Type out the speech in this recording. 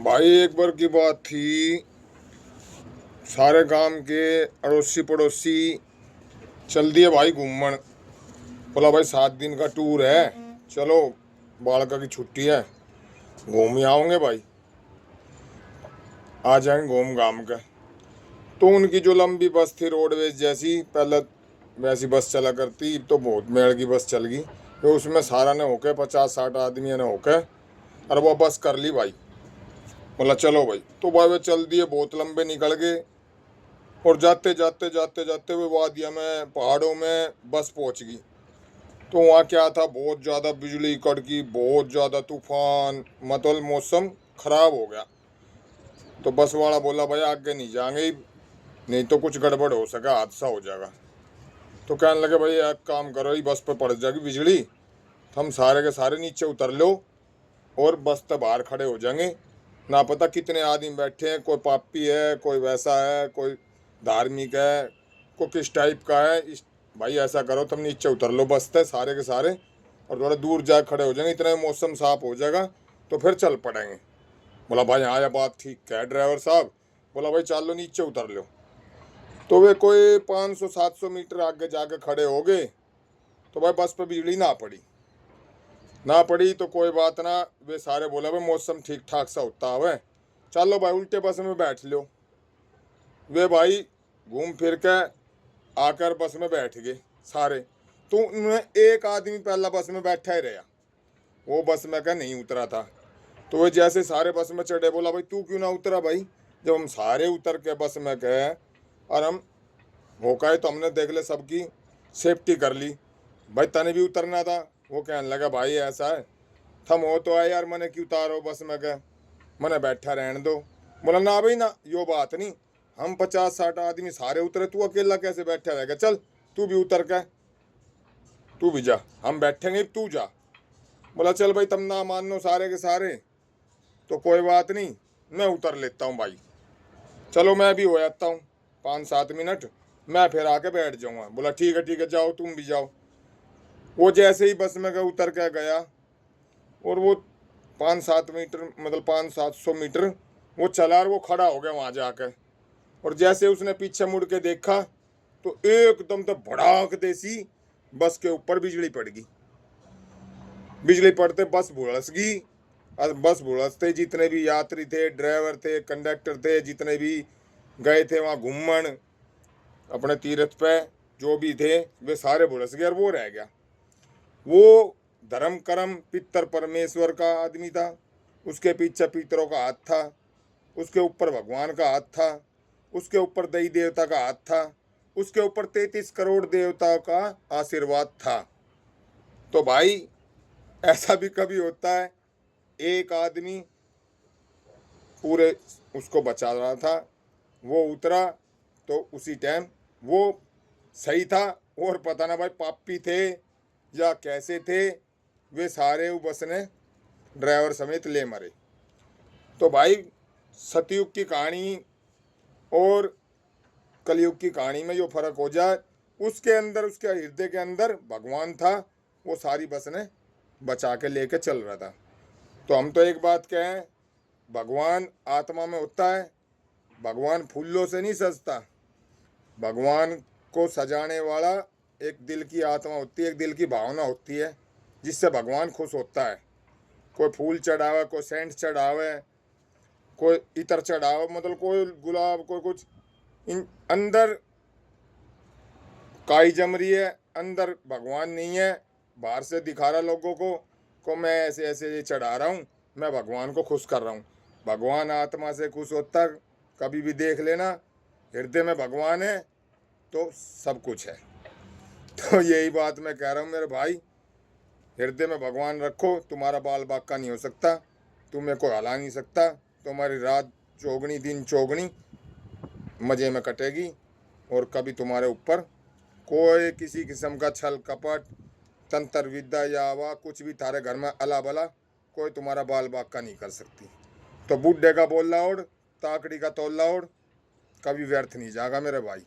भाई एक बार की बात थी। सारे गांव के अड़ोसी पड़ोसी चल दिए भाई घूमन। बोला भाई 7 दिन का टूर है, चलो बालका की छुट्टी है, घूम ही आओगे भाई, आ जाएंगे घूम घाम के। तो उनकी जो लंबी बस थी रोडवेज जैसी, पहले वैसी बस चला करती, तो बहुत मेड़ की बस चल गई। तो उसमें सारा ने होके 50-60 आदमी ने होके और वो बस कर ली भाई। बोला चलो भाई, तो भाई वे चल दिए, बहुत लंबे निकल गए। और जाते जाते जाते जाते हुए वादिया में पहाड़ों में बस पहुंच गई। तो वहाँ क्या था, बहुत ज़्यादा बिजली कड़की, बहुत ज़्यादा तूफान, मतलब मौसम खराब हो गया। तो बस वाला बोला भाई आगे नहीं जाएंगे, नहीं तो कुछ गड़बड़ हो सका, हादसा हो जाएगा। तो कहने लगे भाई एक काम करो, ये बस पे पड़ जाएगी बिजली तो हम सारे के सारे नीचे उतर लो और बस से बाहर खड़े हो जाएंगे। ना पता कितने आदमी बैठे हैं, कोई पापी है, कोई वैसा है, कोई धार्मिक है, कोई किस टाइप का है। इस भाई ऐसा करो तुम नीचे उतर लो बस से सारे के सारे, और थोड़ा दूर जा खड़े हो जाएंगे, इतना मौसम साफ हो जाएगा तो फिर चल पड़ेंगे। बोला भाई हाँ, यह बात ठीक है ड्राइवर साहब। बोला भाई चल लो नीचे उतर लो। तो वे कोई 500-700 मीटर आगे जाके खड़े हो गए। तो भाई बस पे बिजली ना पड़ी। ना पड़ी तो कोई बात ना, वे सारे बोला भाई मौसम ठीक ठाक सा होता है, चलो भाई उल्टे बस में बैठ लो। वे भाई घूम फिर के आकर बस में बैठ गए सारे। तो उन्होंने एक आदमी पहला बस में बैठा ही रहा, वो बस में का नहीं उतरा था। तो वो जैसे सारे बस में चढ़े, बोला भाई तू क्यों ना उतरा भाई, जब हम सारे उतर के बस में गए और हम मौका है तो हमने देख ले सबकी सेफ्टी कर ली, भाई तने भी उतरना था। वो कहने लगा भाई ऐसा है, थम हो तो आए यार, मैंने क्यों उतारो बस में गए, मैंने बैठा रहने दो। बोला ना भाई ना, यो बात नहीं, हम 50-60 आदमी सारे उतरे, तू अकेला कैसे बैठा रहेगा, चल तू भी उतर के, तू भी जा, हम बैठेंगे तू जा। बोला चल भाई तुम ना मानो सारे के सारे, तो कोई बात नहीं, मैं उतर लेता हूँ भाई, चलो मैं भी हो जाता हूँ 5-7 मिनट, मैं फिर आके बैठ जाऊँगा। बोला ठीक है जाओ तुम भी जाओ। वो जैसे ही बस में उतर के गया, और वो 5-7 मीटर, मतलब 500-700 मीटर वो चला और वो खड़ा हो गया वहाँ जाकर। और जैसे उसने पीछे मुड़ के देखा तो एकदम तो भड़ाक देसी बस के ऊपर बिजली पड़ गई। बिजली पड़ते बस भुलस गई। और बस भुलसते जितने भी यात्री थे, ड्राइवर थे, कंडक्टर थे, जितने भी गए थे वहाँ घूमन अपने तीर्थ पे, जो भी थे वे सारे भुलस गए और वो रह गया। वो धर्म कर्म पितर परमेश्वर का आदमी था, उसके पीछे पितरों का हाथ था, उसके ऊपर भगवान का हाथ था, उसके ऊपर देवी देवता का हाथ था, उसके ऊपर 33 करोड़ देवताओं का आशीर्वाद था। तो भाई ऐसा भी कभी होता है, एक आदमी पूरे उसको बचा रहा था, वो उतरा तो उसी टाइम वो सही था। और पता ना भाई पापी थे या कैसे थे, वे सारे वो बस ने ड्राइवर समेत ले मरे। तो भाई सतयुग की कहानी और कलयुग की कहानी में जो फर्क हो जाए, उसके अंदर, उसके हृदय के अंदर भगवान था, वो सारी बस ने बचा के लेके चल रहा था। तो हम तो एक बात कहें, भगवान आत्मा में होता है, भगवान फूलों से नहीं सजता, भगवान को सजाने वाला एक दिल की आत्मा होती है, एक दिल की भावना होती है, जिससे भगवान खुश होता है। कोई फूल चढ़ावे, कोई सेंट चढ़ावे, कोई इतर चढ़ावे, मतलब कोई गुलाब, कोई कुछ, इन अंदर काई जम रही है, अंदर भगवान नहीं है। बाहर से दिखा रहा लोगों को मैं ऐसे ऐसे ये चढ़ा रहा हूँ, मैं भगवान को खुश कर रहा हूँ। भगवान आत्मा से खुश होता, कभी भी देख लेना, हृदय में भगवान है तो सब कुछ है। तो यही बात मैं कह रहा हूँ मेरे भाई, हृदय में भगवान रखो, तुम्हारा बाल बाका नहीं हो सकता, तुम्हें कोई हला नहीं सकता, तुम्हारी रात चौगनी दिन चौगनी मज़े में कटेगी। और कभी तुम्हारे ऊपर कोई किसी किस्म का छल कपट, तंत्र विद्या या वा कुछ भी थारे घर में अला बला कोई तुम्हारा बाल बाका नहीं कर सकती। तो बूढ़े का बोल लाओड़, ताकड़ी का तोल लाओड़ कभी व्यर्थ नहीं जाएगा मेरे भाई।